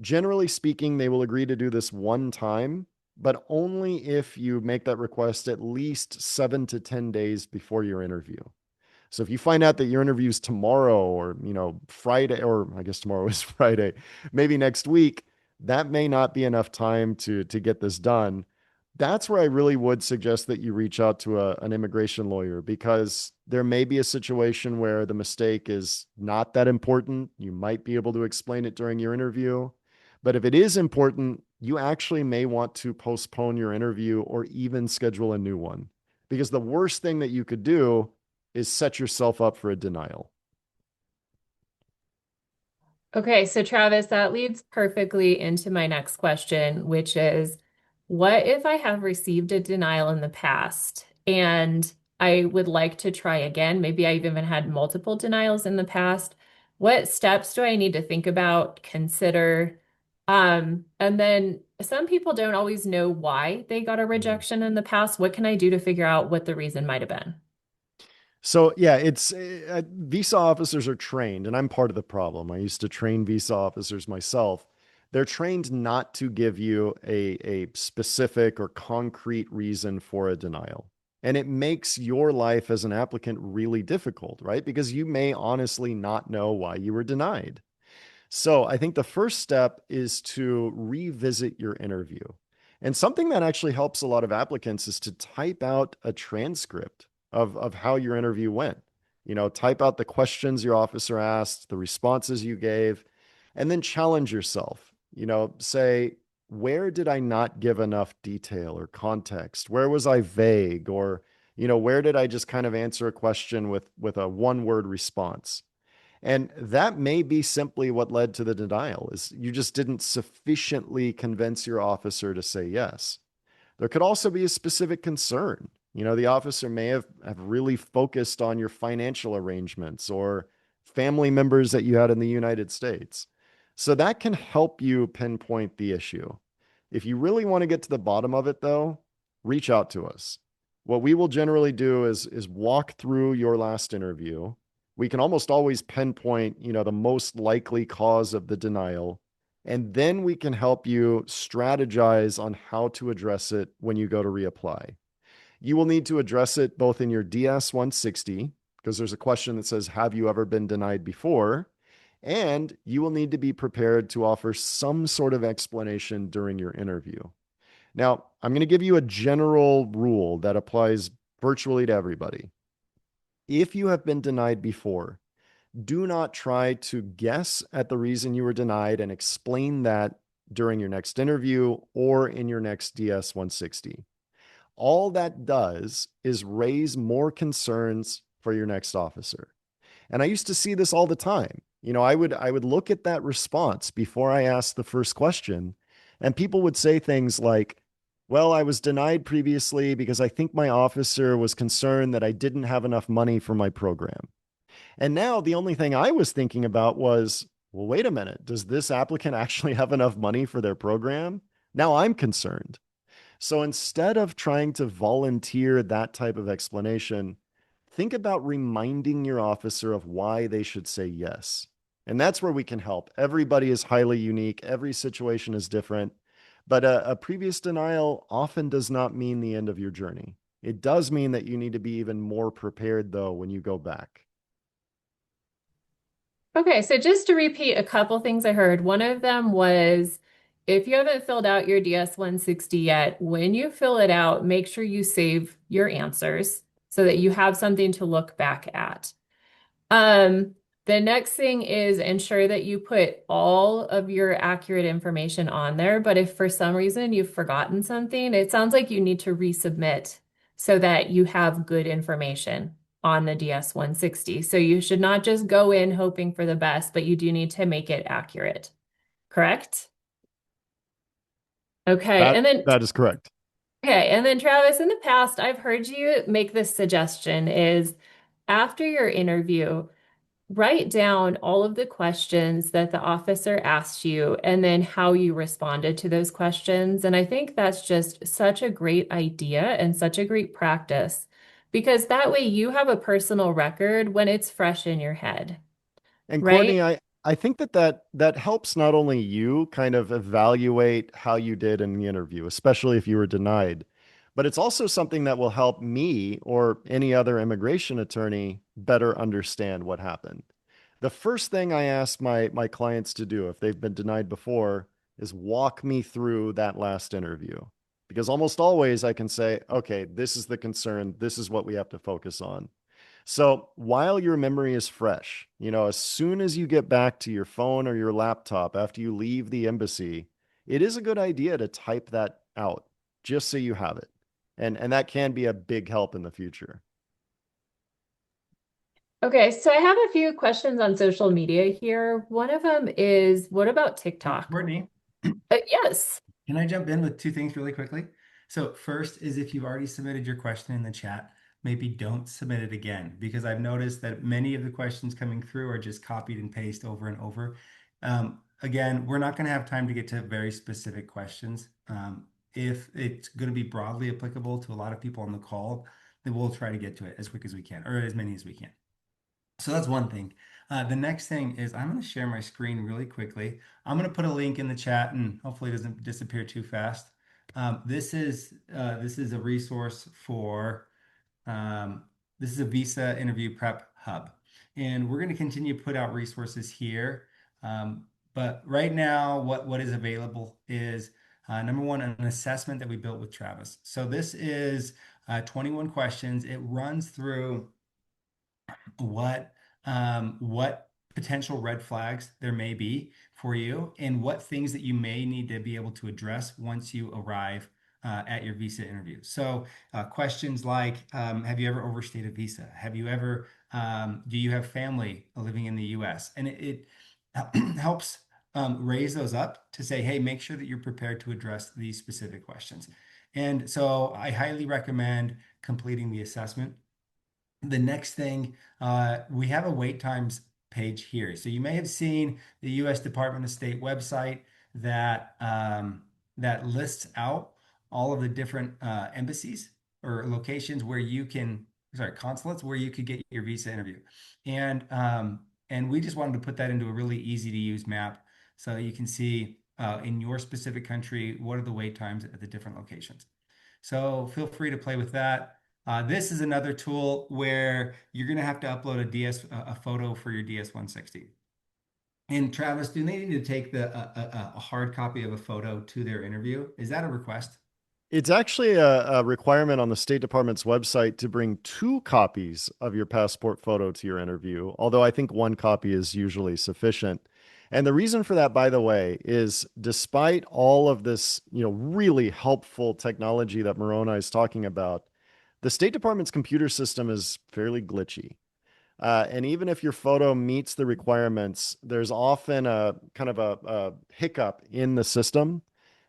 Generally speaking, they will agree to do this one time, but only if you make that request at least 7 to 10 days before your interview. So if you find out that your interview is tomorrow or, Friday, or I guess tomorrow is Friday, maybe next week, that may not be enough time to get this done. That's where I really would suggest that you reach out to an immigration lawyer because there may be a situation where the mistake is not that important. You might be able to explain it during your interview. But if it is important, you actually may want to postpone your interview or even schedule a new one. Because the worst thing that you could do is set yourself up for a denial. Okay, so Travis, that leads perfectly into my next question, which is, what if I have received a denial in the past and I would like to try again? Maybe I've even had multiple denials in the past. What steps do I need to think about, consider? And then some people don't always know why they got a Mhm. rejection in the past. What can I do to figure out what the reason might have been? So yeah, it's visa officers are trained, and I'm part of the problem. I used to train visa officers myself. They're trained not to give you a specific or concrete reason for a denial. And it makes your life as an applicant really difficult, right? Because you may honestly not know why you were denied. So I think the first step is to revisit your interview. And something that actually helps a lot of applicants is to type out a transcript of how your interview went. Type out the questions your officer asked, the responses you gave, and then challenge yourself. Say, where did I not give enough detail or context? Where was I vague? Or, where did I just kind of answer a question with a one-word response? And that may be simply what led to the denial is you just didn't sufficiently convince your officer to say yes. There could also be a specific concern. The officer may have really focused on your financial arrangements or family members that you had in the United States. So that can help you pinpoint the issue. If you really want to get to the bottom of it, though, reach out to us. What we will generally do is walk through your last interview. We can almost always pinpoint, the most likely cause of the denial, and then we can help you strategize on how to address it when you go to reapply. You will need to address it both in your DS 160, because there's a question that says, have you ever been denied before? And you will need to be prepared to offer some sort of explanation during your interview. Now, I'm going to give you a general rule that applies virtually to everybody. If you have been denied before, do not try to guess at the reason you were denied and explain that during your next interview or in your next DS 160. All that does is raise more concerns for your next officer. And I used to see this all the time. I would look at that response before I asked the first question, and people would say things like, well, I was denied previously because I think my officer was concerned that I didn't have enough money for my program. And now the only thing I was thinking about was, well, wait a minute, does this applicant actually have enough money for their program? Now I'm concerned. So instead of trying to volunteer that type of explanation, think about reminding your officer of why they should say yes. And that's where we can help. Everybody is highly unique, every situation is different, but a previous denial often does not mean the end of your journey. It does mean that you need to be even more prepared, though, when you go back. Okay, so just to repeat a couple things I heard, one of them was if you haven't filled out your DS-160 yet, when you fill it out, make sure you save your answers so that you have something to look back at. Um, the next thing is ensure that you put all of your accurate information on there. But if for some reason you've forgotten something, it sounds like you need to resubmit so that you have good information on the DS-160. So you should not just go in hoping for the best, but you do need to make it accurate. Correct? Okay. That And then that is correct. Okay, and then Travis, in the past, I've heard you make this suggestion is after your interview, write down all of the questions that the officer asked you and then how you responded to those questions. And I think that's just such a great idea and such a great practice because that way you have a personal record when it's fresh in your head, And right? Courtney, I think that helps not only you kind of evaluate how you did in the interview, especially if you were denied, but it's also something that will help me or any other immigration attorney better understand what happened. The first thing I ask my clients to do if they've been denied before is walk me through that last interview. Because almost always I can say, okay, this is the concern, this is what we have to focus on. So while your memory is fresh, as soon as you get back to your phone or your laptop after you leave the embassy, it is a good idea to type that out just so you have it. And that can be a big help in the future. Okay, so I have a few questions on social media here. One of them is, what about Hey, TikTok? Courtney, Yes. can I jump in with two things really quickly? So first is if you've already submitted your question in the chat, maybe don't submit it again because I've noticed that many of the questions coming through are just copied and paste over and over. Again, we're not going to have time to get to very specific questions. If it's going to be broadly applicable to a lot of people on the call, then we'll try to get to it as quick as we can, or as many as we can. So that's one thing. The next thing is I'm going to share my screen really quickly. I'm going to put a link in the chat and hopefully it doesn't disappear too fast. This is a resource for this is a visa interview prep hub, and we're going to continue to put out resources here. But right now, what is available is number one, an assessment that we built with Travis. So this is 21 questions. It runs through what potential red flags there may be for you and what things that you may need to be able to address once you arrive at your visa interview. So questions like, have you ever overstayed a visa? Have you ever, do you have family living in the US? And it helps raise those up to say, hey, make sure that you're prepared to address these specific questions. And so I highly recommend completing the assessment. The next thing, we have a wait times page here. So you may have seen the U.S. Department of State website that lists out all of the different embassies or locations where you can, sorry, consulates where you could get your visa interview. And we just wanted to put that into a really easy to use map so you can see in your specific country what are the wait times at the different locations. So feel free to play with that. This is another tool where you're going to have to upload a photo for your DS-160. And Travis, do they need to take a hard copy of a photo to their interview? Is that a request? It's actually a requirement on the State Department's website to bring 2 copies of your passport photo to your interview, although I think 1 copy is usually sufficient. And the reason for that, by the way, is despite all of this, really helpful technology that Moroni is talking about, the State Department's computer system is fairly glitchy. And even if your photo meets the requirements, there's often a kind of a hiccup in the system.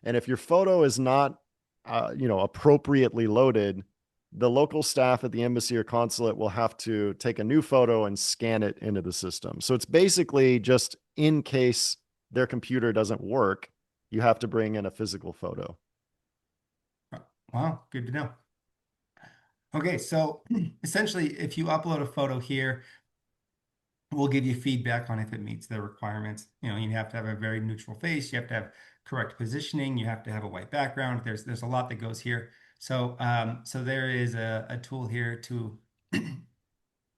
And if your photo is not, appropriately loaded, the local staff at the embassy or consulate will have to take a new photo and scan it into the system. So it's basically just in case their computer doesn't work, you have to bring in a physical photo. Wow, good to know. Okay, so essentially, if you upload a photo here, we'll give you feedback on if it meets the requirements. You have to have a very neutral face, you have to have correct positioning, you have to have a white background. There's a lot that goes here. So there is a tool here to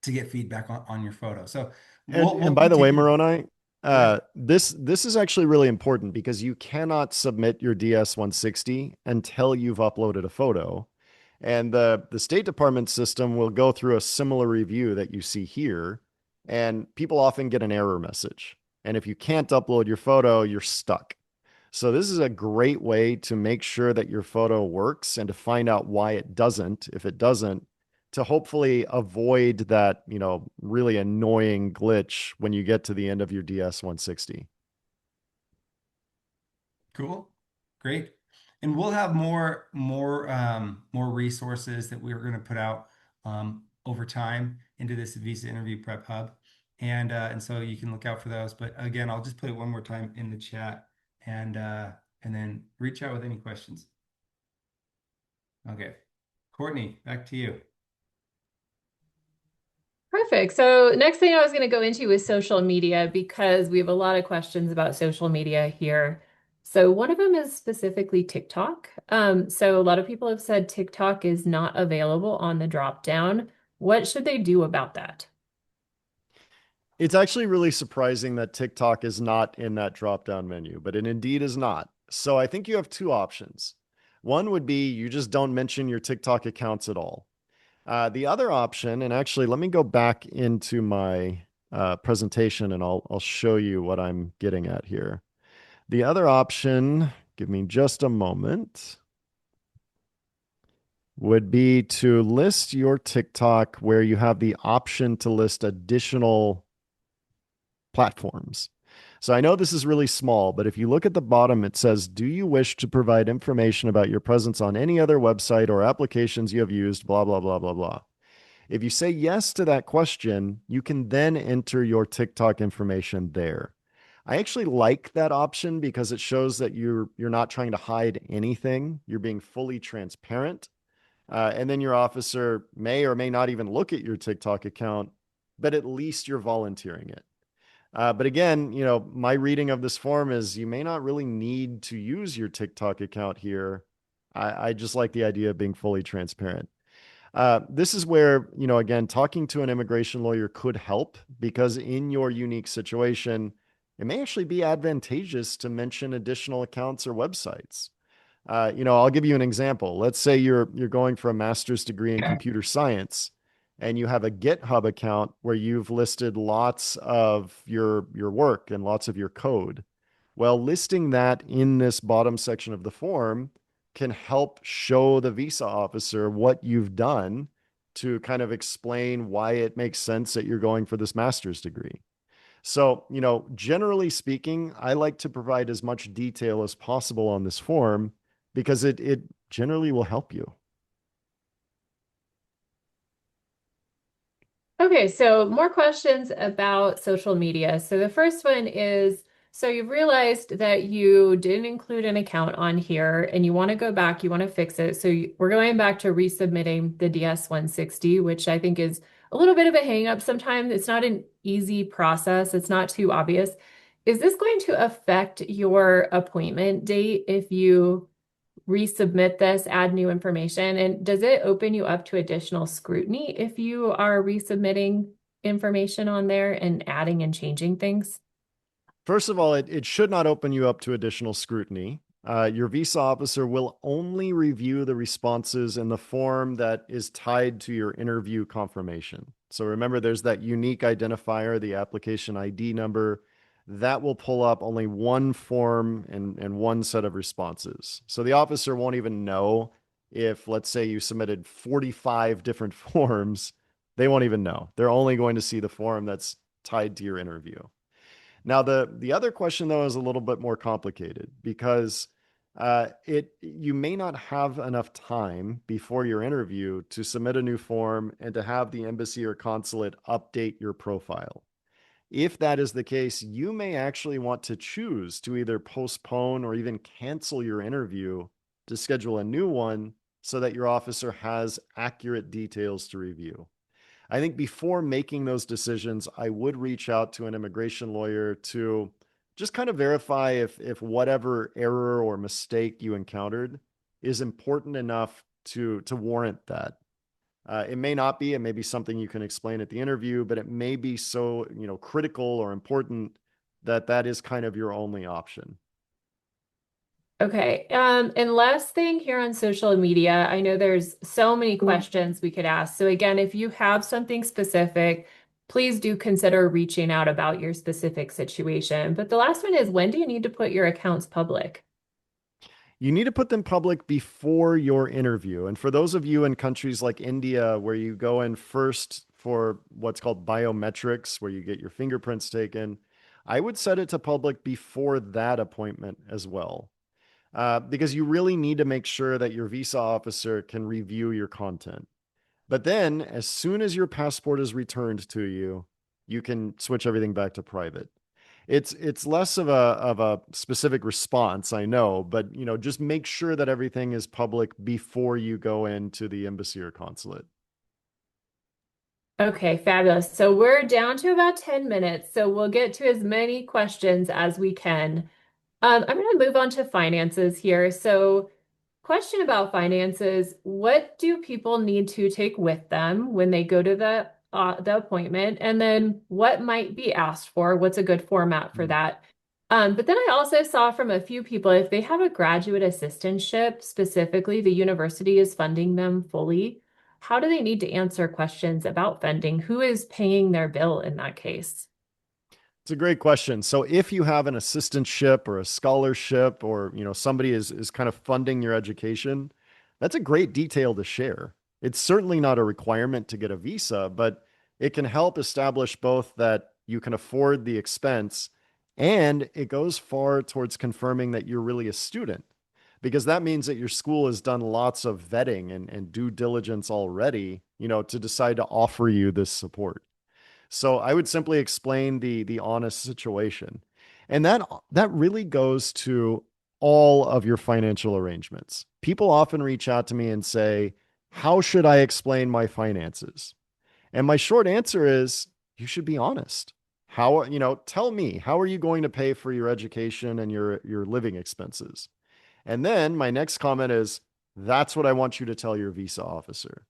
to get feedback on your photo. So And we'll by the way, continue. Moroni, Yeah. this is actually really important because you cannot submit your DS-160 until you've uploaded a photo. And the State Department system will go through a similar review that you see here, and people often get an error message. And if you can't upload your photo, you're stuck. So this is a great way to make sure that your photo works and to find out why it doesn't, if it doesn't, to hopefully avoid that, really annoying glitch when you get to the end of your DS-160. Cool. Great. And we'll have more resources that we're going to put out over time into this Visa Interview Prep Hub. And so you can look out for those. But again, I'll just put it one more time in the chat and then reach out with any questions. Okay. Courtney, back to you. Perfect. So next thing I was going to go into is social media because we have a lot of questions about social media here. So one of them is specifically TikTok. So a lot of people have said TikTok is not available on the drop down. What should they do about that? It's actually really surprising that TikTok is not in that drop-down menu, but it indeed is not. So I think you have two options. One would be you just don't mention your TikTok accounts at all. The other option, and actually, let me go back into my presentation and I'll show you what I'm getting at here. The other option, give me just a moment, would be to list your TikTok where you have the option to list additional platforms. So I know this is really small, but if you look at the bottom, it says, do you wish to provide information about your presence on any other website or applications you have used, blah, blah, blah, blah, blah. If you say yes to that question, you can then enter your TikTok information there. I actually like that option because it shows that you're not trying to hide anything. You're being fully transparent. And then your officer may or may not even look at your TikTok account, but at least you're volunteering it. But again, my reading of this form is you may not really need to use your TikTok account here. I just like the idea of being fully transparent. This is where, again, talking to an immigration lawyer could help because in your unique situation, it may actually be advantageous to mention additional accounts or websites. I'll give you an example. Let's say you're going for a master's degree in computer science and you have a GitHub account where you've listed lots of your work and lots of your code. Well, listing that in this bottom section of the form can help show the visa officer what you've done to kind of explain why it makes sense that you're going for this master's degree. So, generally speaking, I like to provide as much detail as possible on this form because it generally will help you. Okay, so more questions about social media. So the first one is, so you've realized that you didn't include an account on here and you want to go back, you want to fix it. So we're going back to resubmitting the DS-160, which I think is a little bit of a hang up sometimes. It's not an easy process. It's not too obvious. Is this going to affect your appointment date if you resubmit this, add new information? And does it open you up to additional scrutiny if you are resubmitting information on there and adding and changing things? First of all, it should not open you up to additional scrutiny. Your visa officer will only review the responses in the form that is tied to your interview confirmation. So remember, there's that unique identifier, the application ID number, that will pull up only one form and one set of responses. So the officer won't even know if, let's say, you submitted 45 different forms, they won't even know. They're only going to see the form that's tied to your interview. Now, the other question though is a little bit more complicated because you may not have enough time before your interview to submit a new form and to have the embassy or consulate update your profile. If that is the case, you may actually want to choose to either postpone or even cancel your interview to schedule a new one so that your officer has accurate details to review. I think before making those decisions, I would reach out to an immigration lawyer to just kind of verify if whatever error or mistake you encountered is important enough to warrant that. It may not be, it may be something you can explain at the interview, but it may be so, critical or important that that is kind of your only option. Okay. And last thing here on social media, I know there's so many questions we could ask. So again, if you have something specific, please do consider reaching out about your specific situation. But the last one is, when do you need to put your accounts public? You need to put them public before your interview. And for those of you in countries like India, where you go in first for what's called biometrics, where you get your fingerprints taken, I would set it to public before that appointment as well. Because you really need to make sure that your visa officer can review your content. But then, as soon as your passport is returned to you, you can switch everything back to private. It's less of a specific response, I know, but just make sure that everything is public before you go into the embassy or consulate. Okay, fabulous. So we're down to about 10 minutes, so we'll get to as many questions as we can. I'm going to move on to finances here. So, question about finances: what do people need to take with them when they go to the appointment? And then what might be asked for? What's a good format for that? But then I also saw from a few people, if they have a graduate assistantship, specifically, the university is funding them fully. How do they need to answer questions about funding? Who is paying their bill in that case? It's a great question. So if you have an assistantship or a scholarship, or somebody is kind of funding your education, that's a great detail to share. It's certainly not a requirement to get a visa, but it can help establish both that you can afford the expense, and it goes far towards confirming that you're really a student, because that means that your school has done lots of vetting and due diligence already, to decide to offer you this support. So I would simply explain the honest situation. And that really goes to all of your financial arrangements. People often reach out to me and say, "How should I explain my finances?" And my short answer is, you should be honest. Tell me, how are you going to pay for your education and your living expenses? And then my next comment is, that's what I want you to tell your visa officer.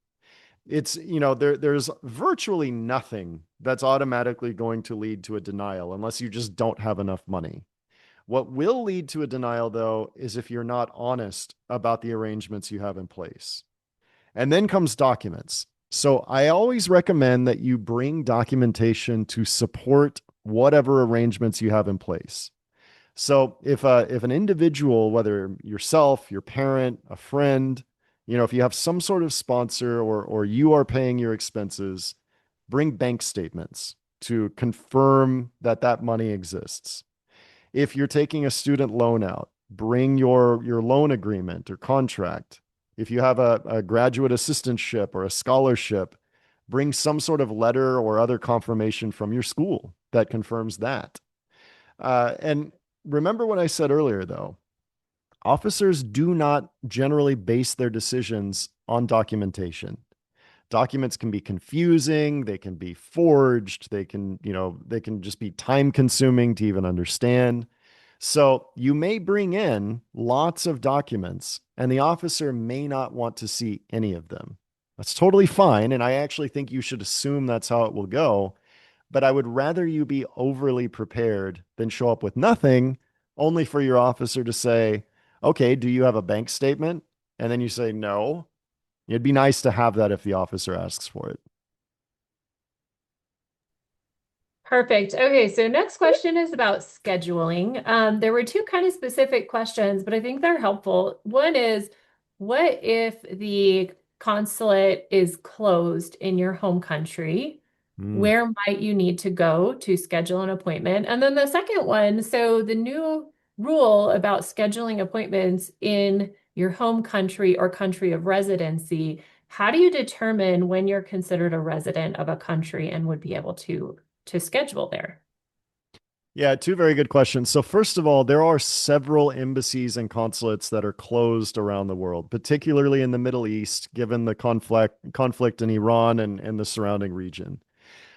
There's virtually nothing that's automatically going to lead to a denial unless you just don't have enough money. What will lead to a denial, though, is if you're not honest about the arrangements you have in place. And then comes documents. So I always recommend that you bring documentation to support whatever arrangements you have in place. So if an individual, whether yourself, your parent, a friend, if you have some sort of sponsor, or you are paying your expenses, bring bank statements to confirm that that money exists. If you're taking a student loan out, bring your loan agreement or contract. If you have a graduate assistantship or a scholarship, bring some sort of letter or other confirmation from your school that confirms that. And remember what I said earlier, though. Officers do not generally base their decisions on documentation. Documents can be confusing, they can be forged, they can just be time consuming to even understand. So you may bring in lots of documents and the officer may not want to see any of them. That's totally fine. And I actually think you should assume that's how it will go. But I would rather you be overly prepared than show up with nothing, only for your officer to say, "Okay, do you have a bank statement?" And then you say, "No." It'd be nice to have that if the officer asks for it. Perfect. Okay, so next question is about scheduling. There were two kind of specific questions, but I think they're helpful. One is, what if the consulate is closed in your home country? Mm. Where might you need to go to schedule an appointment? And then the second one, so the new rule about scheduling appointments in your home country or country of residency, how do you determine when you're considered a resident of a country and would be able to schedule there? Yeah, two very good questions. So, first of all, there are several embassies and consulates that are closed around the world, particularly in the Middle East, given the conflict in Iran and the surrounding region.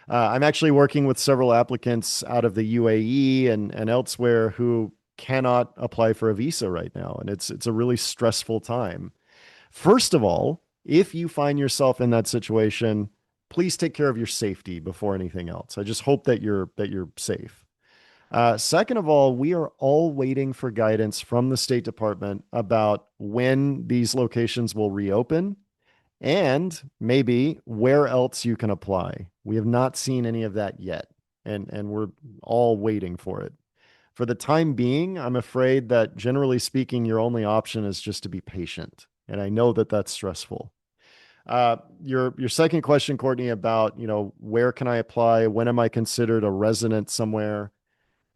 I'm actually working with several applicants out of the UAE and elsewhere who cannot apply for a visa right now, and it's a really stressful time. First of all, If you find yourself in that situation, please take care of your safety before anything else. I just hope that you're safe. Second of all, we are all waiting for guidance from the State Department about when these locations will reopen and maybe where else you can apply. We have not seen any of that yet, and we're all waiting for it. For the time being, I'm afraid that generally speaking, your only option is just to be patient. And I know that that's stressful. Your second question, Courtney, about where can I apply? When am I considered a resident somewhere?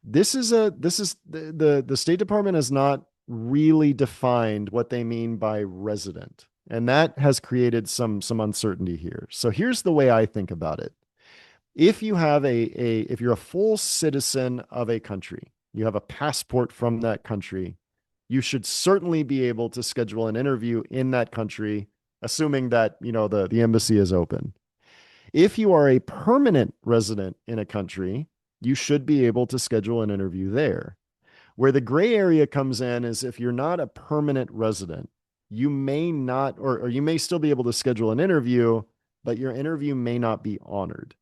This is the State Department has not really defined what they mean by resident, and that has created some uncertainty here. So here's the way I think about it. If you have if you're a full citizen of a country, you have a passport from that country, you should certainly be able to schedule an interview in that country, assuming that the embassy is open. If you are a permanent resident in a country, you should be able to schedule an interview there. Where the gray area comes in is if you're not a permanent resident, you may not, or you may still be able to schedule an interview, but your interview may not be honored.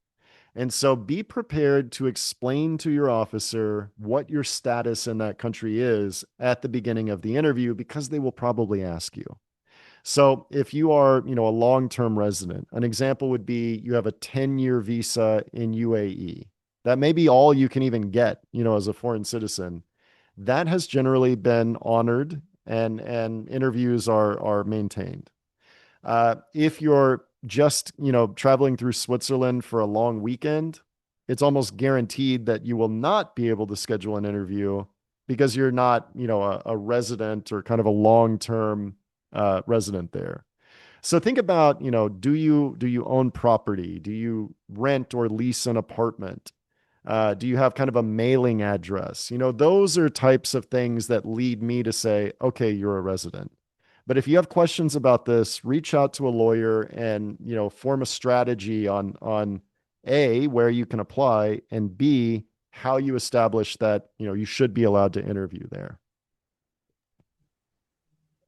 And so be prepared to explain to your officer what your status in that country is at the beginning of the interview because they will probably ask you. So if you are, a long-term resident, an example would be you have a 10-year visa in UAE. That may be all you can even get, as a foreign citizen. That has generally been honored and interviews are maintained. If you're just, traveling through Switzerland for a long weekend, it's almost guaranteed that you will not be able to schedule an interview because you're not, a resident or kind of a long-term resident there. So think about, do you own property? Do you rent or lease an apartment? Do you have kind of a mailing address? Those are types of things that lead me to say, okay, you're a resident. But if you have questions about this, reach out to a lawyer and, form a strategy on A, where you can apply, and B, how you establish that, you should be allowed to interview there.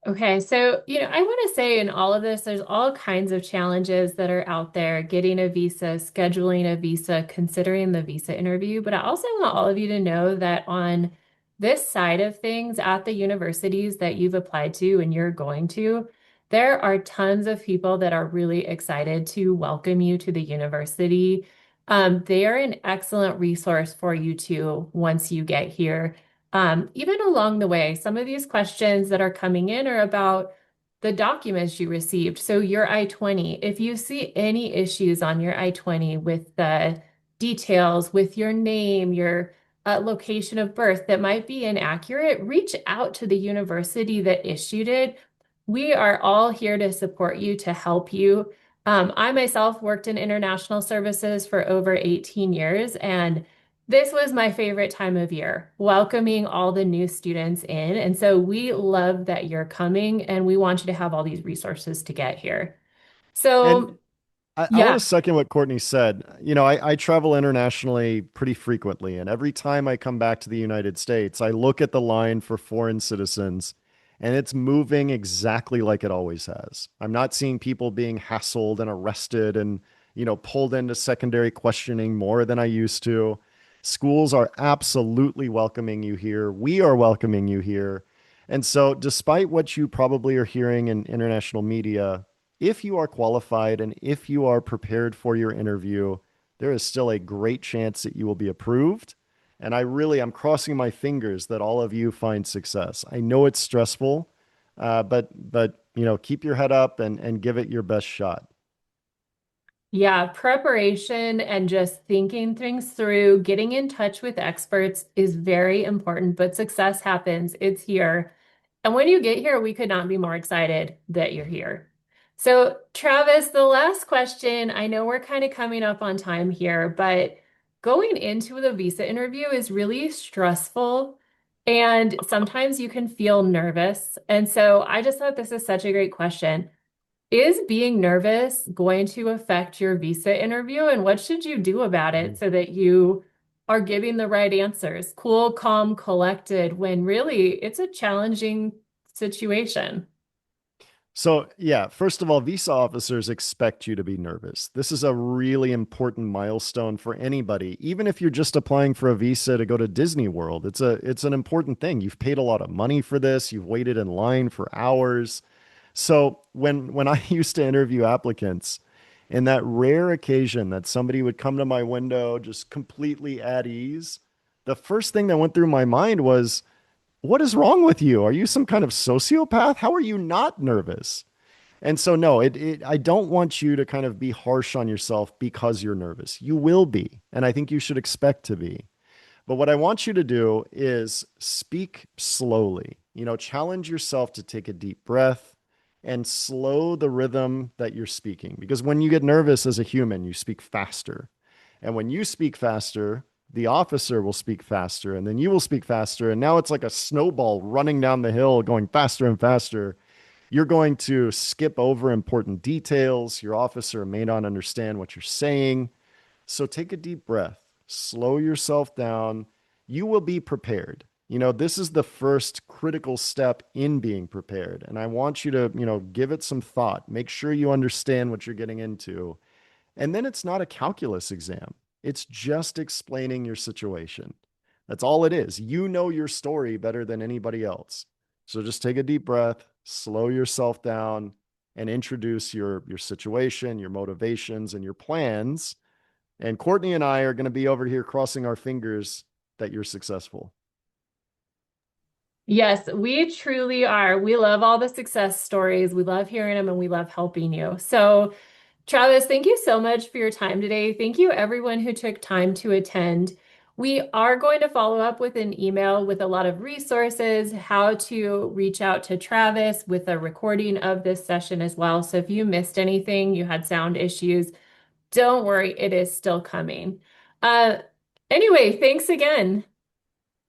Okay, so, I want to say in all of this, there's all kinds of challenges that are out there, getting a visa, scheduling a visa, considering the visa interview. But I also want all of you to know that on this side of things at the universities that you've applied to and you're going to, there are tons of people that are really excited to welcome you to the university. They are an excellent resource for you too once you get here. Even along the way, some of these questions that are coming in are about the documents you received. So your I-20, if you see any issues on your I-20 with the details, with your name, your location of birth that might be inaccurate, reach out to the university that issued it. We are all here to support you, to help you. I myself worked in international services for over 18 years, and this was my favorite time of year, welcoming all the new students in. And so we love that you're coming and we want you to have all these resources to get here. And So, I want yeah. to second what Courtney said. I travel internationally pretty frequently, and every time I come back to the United States, I look at the line for foreign citizens, and it's moving exactly like it always has. I'm not seeing people being hassled and arrested and, pulled into secondary questioning more than I used to. Schools are absolutely welcoming you here. We are welcoming you here. And so, despite what you probably are hearing in international media, if you are qualified and if you are prepared for your interview, there is still a great chance that you will be approved. And I'm crossing my fingers that all of you find success. I know it's stressful, but keep your head up and give it your best shot. Yeah, preparation and just thinking things through, getting in touch with experts is very important, but success happens. It's here. And when you get here, we could not be more excited that you're here. So, Travis, the last question, I know we're kind of coming up on time here, but going into the visa interview is really stressful and sometimes you can feel nervous. And so I just thought this is such a great question. Is being nervous going to affect your visa interview? And what should you do about it so that you are giving the right answers? Cool, calm, collected, when really it's a challenging situation. So, yeah, first of all, visa officers expect you to be nervous. This is a really important milestone for anybody. Even if you're just applying for a visa to go to Disney World, it's an important thing. You've paid a lot of money for this. You've waited in line for hours. So, when I used to interview applicants, in that rare occasion that somebody would come to my window just completely at ease, the first thing that went through my mind was, what is wrong with you? Are you some kind of sociopath? How are you not nervous? And so, no, I don't want you to kind of be harsh on yourself because you're nervous. You will be. And I think you should expect to be. But what I want you to do is speak slowly. Challenge yourself to take a deep breath and slow the rhythm that you're speaking. Because when you get nervous as a human, you speak faster. And when you speak faster, the officer will speak faster, and then you will speak faster. And now it's like a snowball running down the hill, going faster and faster. You're going to skip over important details. Your officer may not understand what you're saying. So take a deep breath, slow yourself down. You will be prepared. This is the first critical step in being prepared. And I want you to, give it some thought. Make sure you understand what you're getting into. And then it's not a calculus exam, it's just explaining your situation. That's all it is. You know your story better than anybody else. So just take a deep breath, slow yourself down, and introduce your situation, your motivations, and your plans. And Courtney and I are going to be over here crossing our fingers that you're successful. Yes, we truly are. We love all the success stories. We love hearing them and we love helping you. So, Travis, thank you so much for your time today. Thank you, everyone who took time to attend. We are going to follow up with an email with a lot of resources, how to reach out to Travis with a recording of this session as well. So if you missed anything, you had sound issues, don't worry, it is still coming. Uh, anyway, thanks again.